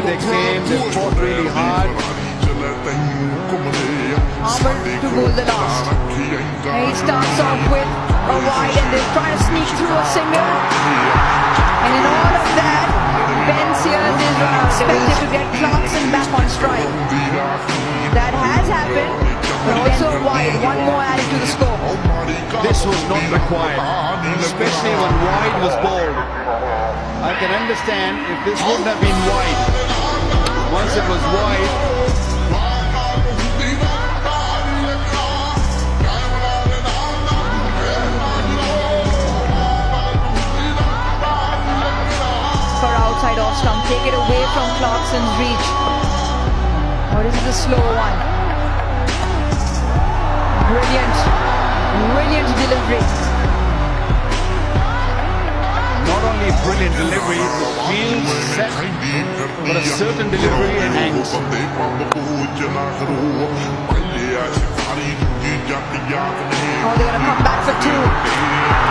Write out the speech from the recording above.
there they came, they fought really hard. Amir to goal the last. And he starts off with a wide and they're trying to sneak through a single. And in all of that, Ben Sears is expected to get Clarkson back on strike. That has happened, but also wide, one more added to the score. This was not required, especially when wide was bowled. I can understand if this wouldn't have been wide. Once it was wide, for outside off stump, take it away from Clarkson's reach. Or is it a slow one? Brilliant delivery. not only brilliant delivery, the field set for a certain delivery and angles. Oh, they're going to come back for two.